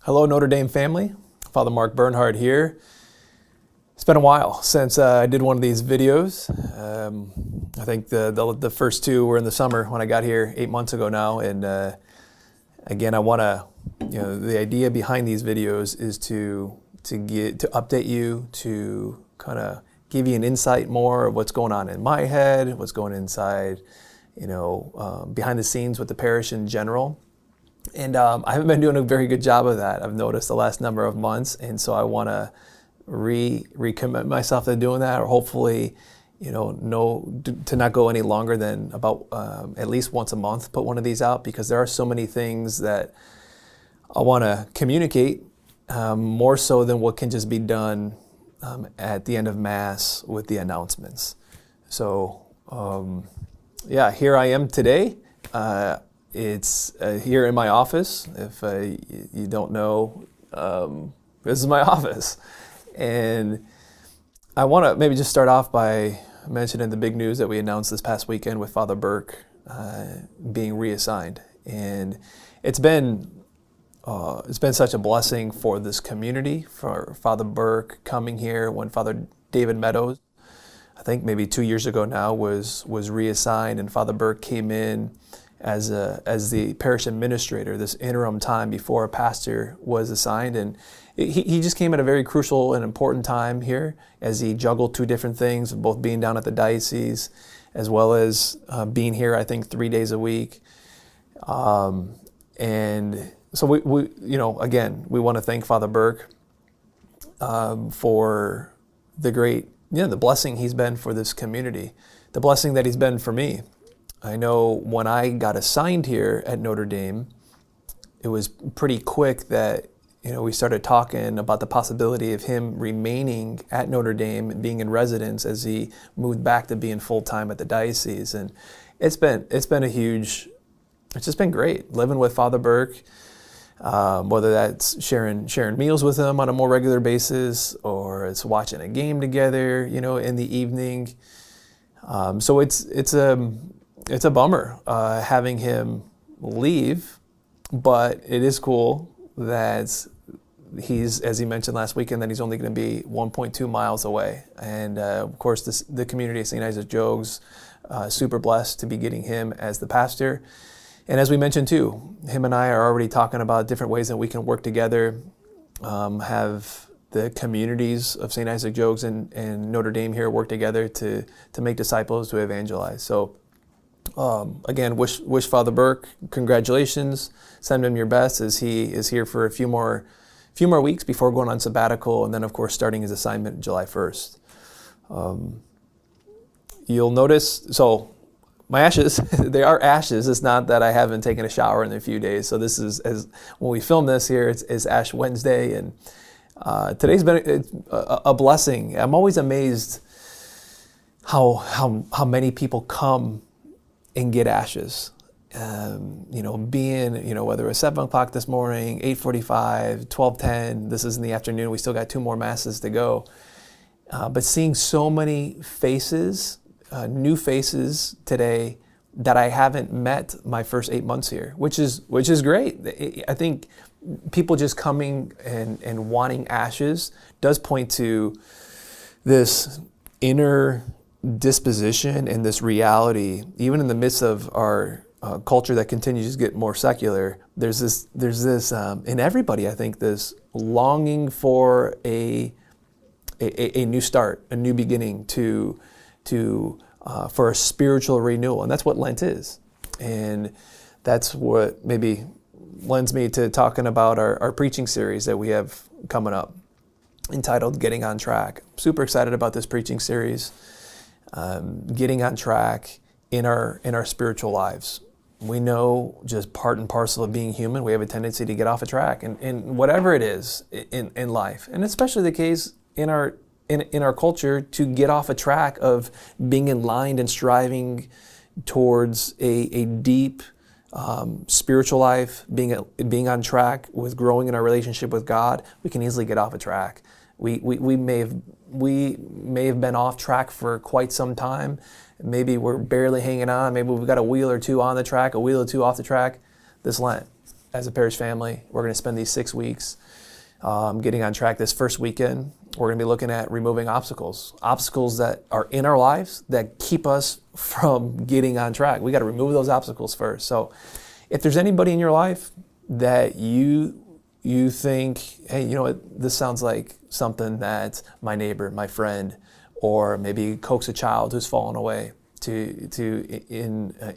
Hello, Notre Dame family. Father Mark Bernhard here. It's been a while since I did one of these videos. I think the first two were in the summer when I got here 8 months ago now. And again, I want to, the idea behind these videos is to update you, to kind of give you an insight more of what's going on in my head, what's going inside, behind the scenes with the parish in general. And I haven't been doing a very good job of that, I've noticed the last number of months. And so I want to recommit myself to doing that, or hopefully, to not go any longer than about at least once a month, put one of these out, because there are so many things that I want to communicate, more so than what can just be done at the end of Mass with the announcements. So, here I am today. It's here in my office. If you don't know, this is my office. And I want to maybe just start off by mentioning the big news that we announced this past weekend with Father Burke being reassigned. And it's been such a blessing for this community, for Father Burke coming here when Father David Meadows, I think maybe 2 years ago now, was reassigned, and Father Burke came in as the parish administrator, this interim time before a pastor was assigned. And he just came at a very crucial and important time here as he juggled two different things, both being down at the diocese as well as being here, I think, 3 days a week. And so we again, we want to thank Father Burke for the great, the blessing he's been for this community, the blessing that he's been for me. I know when I got assigned here at Notre Dame, it was pretty quick that, we started talking about the possibility of him remaining at Notre Dame and being in residence as he moved back to being full-time at the diocese. And it's been it's just been great living with Father Burke, whether that's sharing meals with him on a more regular basis, or it's watching a game together, in the evening. So it's a bummer having him leave, but it is cool that he's, as he mentioned last weekend, that he's only going to be 1.2 miles away. And of course, the community of St. Isaac Jogues, super blessed to be getting him as the pastor. And as we mentioned too, him and I are already talking about different ways that we can work together, have the communities of St. Isaac Jogues and Notre Dame here work together to make disciples, to evangelize. So again, wish Father Burke congratulations. Send him your best as he is here for a few more weeks before going on sabbatical, and then of course starting his assignment July 1st. You'll notice, so my ashes, they are ashes. It's not that I haven't taken a shower in a few days. So this is, when we film this here, it's Ash Wednesday, and today's been a blessing. I'm always amazed how many people come and get ashes. Being, whether it was 7 o'clock this morning, 8:45, 12:10, this is in the afternoon, we still got 2 more masses to go. But seeing so many faces, new faces today that I haven't met my first 8 months here, which is great. I think people just coming and wanting ashes does point to this inner disposition and this reality, even in the midst of our culture that continues to get more secular. There's this in everybody, I think, this longing for a new start, a new beginning, for a spiritual renewal, and that's what Lent is. And that's what maybe lends me to talking about our preaching series that we have coming up, entitled Getting on Track. Super excited about this preaching series. Getting on track in our spiritual lives. We know, just part and parcel of being human, we have a tendency to get off a track, and whatever it is in life, and especially the case in our culture, to get off a track of being in line and striving towards a deep spiritual life, being on track with growing in our relationship with God. We can easily get off a track. We may have been off track for quite some time. Maybe we're barely hanging on. Maybe we've got a wheel or two on the track, a wheel or two off the track. This Lent, as a parish family. We're going to spend these 6 weeks getting on track. This first weekend, we're going to be looking at removing obstacles that are in our lives that keep us from getting on track. We got to remove those obstacles first. So if there's anybody in your life that you think, hey, you know what, this sounds like something that my neighbor, my friend, or maybe coax a child who's fallen away, to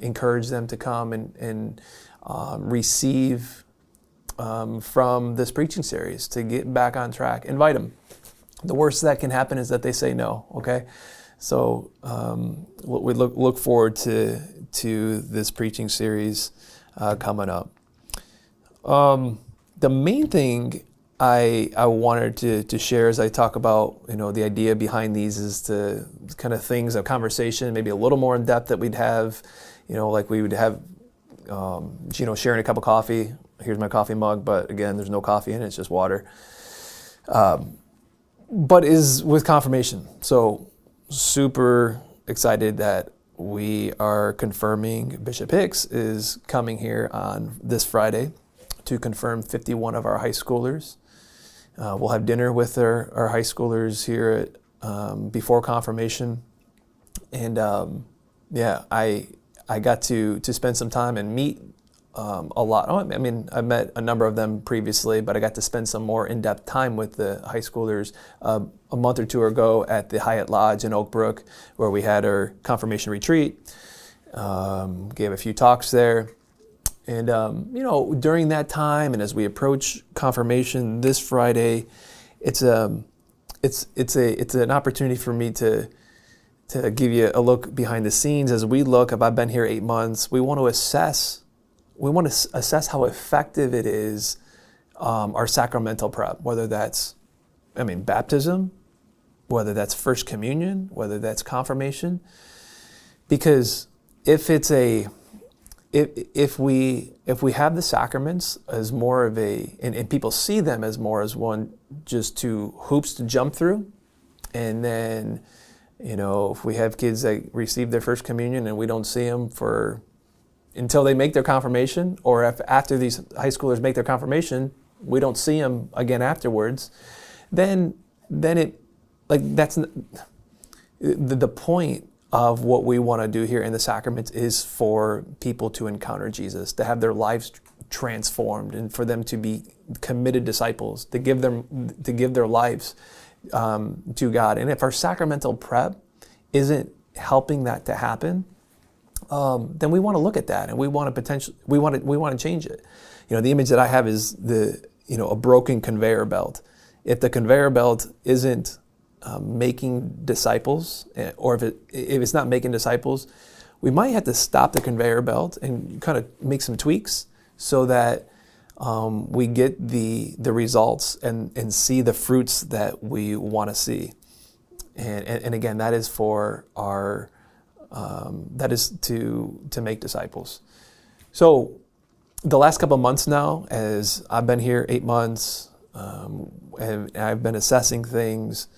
encourage them to come and receive from this preaching series, to get back on track. Invite them. The worst that can happen is that they say no, okay? So we look forward to this preaching series coming up. The main thing I wanted to share as I talk about, the idea behind these is to kind of things, a conversation, maybe a little more in depth that we'd have, like we would have, sharing a cup of coffee. Here's my coffee mug, but again, there's no coffee in it, it's just water. But is with confirmation. So super excited that we are confirming Bishop Hicks is coming here on this Friday to confirm 51 of our high schoolers. We'll have dinner with our high schoolers here before confirmation. And I got to spend some time and meet a lot. I met a number of them previously, but I got to spend some more in-depth time with the high schoolers a month or two ago at the Hyatt Lodge in Oak Brook, where we had our confirmation retreat. Gave a few talks there. And, during that time and as we approach confirmation this Friday, it's an opportunity for me to give you a look behind the scenes. As we look, if I've been here 8 months, we want to assess how effective it is, our sacramental prep, whether that's, baptism, whether that's first communion, whether that's confirmation. Because if we have the sacraments as more of and people see them as more as one, just two hoops to jump through, and then, if we have kids that receive their first communion and we don't see them until they make their confirmation, or if after these high schoolers make their confirmation, we don't see them again afterwards, then that's the point of what we want to do here in the sacraments is for people to encounter Jesus, to have their lives transformed, and for them to be committed disciples, to give their lives to God. And if our sacramental prep isn't helping that to happen, then we want to look at that, and we want to change it. The image that I have is a broken conveyor belt. If the conveyor belt isn't making disciples, or if it's not making disciples, we might have to stop the conveyor belt and kind of make some tweaks so that we get the results and see the fruits that we want to see. And again, that is for our that is to make disciples. So the last couple of months now, as I've been here 8 months, and I've been assessing things.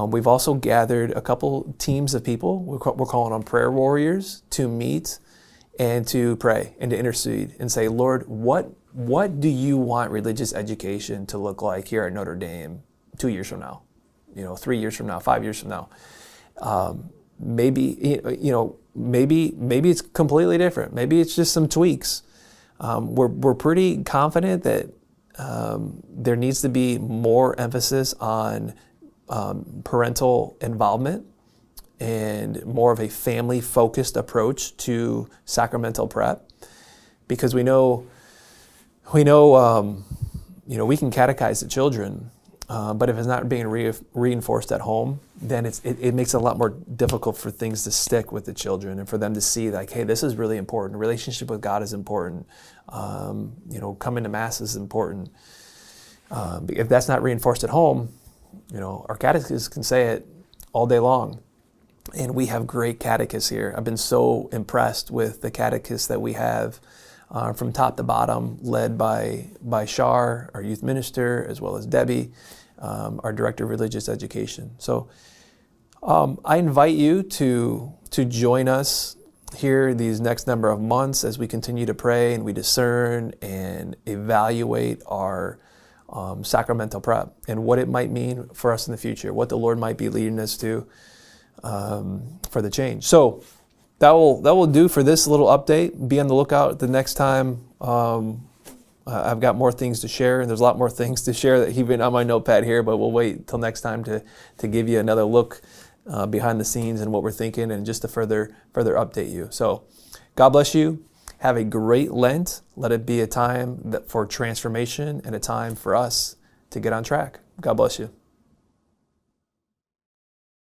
We've also gathered a couple teams of people. We're calling them prayer warriors to meet and to pray and to intercede and say, Lord, what do you want religious education to look like here at Notre Dame 2 years from now, 3 years from now, 5 years from now? Maybe it's completely different. Maybe it's just some tweaks. We're pretty confident that there needs to be more emphasis on parental involvement and more of a family-focused approach to sacramental prep, because we know we can catechize the children, but if it's not being reinforced at home, then it makes it a lot more difficult for things to stick with the children and for them to see like, hey, this is really important. Relationship with God is important. Coming to Mass is important. If that's not reinforced at home, our catechists can say it all day long. And we have great catechists here. I've been so impressed with the catechists that we have from top to bottom, led by Shar, our youth minister, as well as Debbie, our director of religious education. So I invite you to join us here these next number of months as we continue to pray and we discern and evaluate our sacramental prep and what it might mean for us in the future, what the Lord might be leading us to for the change. So that will do for this little update. Be on the lookout the next time. I've got more things to share, and there's a lot more things to share that even on my notepad here, but we'll wait till next time to give you another look behind the scenes and what we're thinking, and just to further update you. So God bless you. Have a great Lent. Let it be a time for transformation and a time for us to get on track. God bless you.